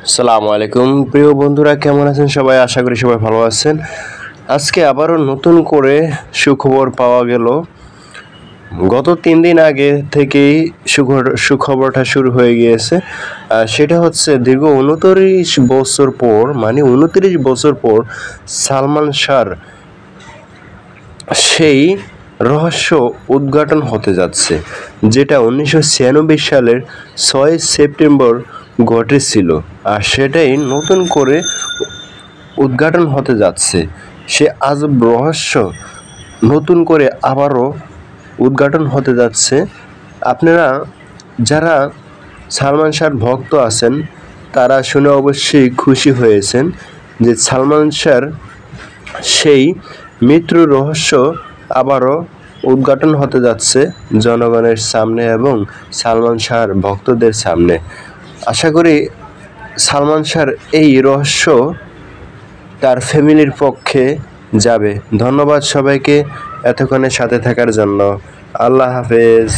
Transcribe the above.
আসসালামু আলাইকুম প্রিয় বন্ধুরা, কেমন আছেন সবাই? আশা করি সবাই ভালো আছেন। আজকে আবারও নতুন করে সুখবর পাওয়া গেল। গত 3 দিন আগে থেকেই সুখবরটা শুরু হয়ে গিয়েছে। সেটা হচ্ছে দীর্ঘ 29 বছর পর, মানে 29 বছর পর সালমান শাহর সেই রহস্য উদ্ঘাটন হতে যাচ্ছে, যেটা 1996 সালের 6 সেপ্টেম্বর ঘটেছিল। আর সেটাই নতুন করে উদ্ঘাটন হতে যাচ্ছে। সে আজব রহস্য নতুন করে আবারও উদ্ঘাটন হতে যাচ্ছে। আপনারা যারা সালমান শাহর ভক্ত আছেন তারা শুনে অবশ্যই খুশি হয়েছেন যে সালমান শাহর সেই মৃত্যুর রহস্য আবারও উদ্ঘাটন হতে যাচ্ছে জনগণের সামনে এবং সালমান শাহর ভক্তদের সামনে। আশা করি সালমান শাহর এই রহস্য তার ফ্যামিলির পক্ষে যাবে। ধন্যবাদ সবাইকে এতক্ষণের সাথে থাকার জন্য। আল্লাহ হাফেজ।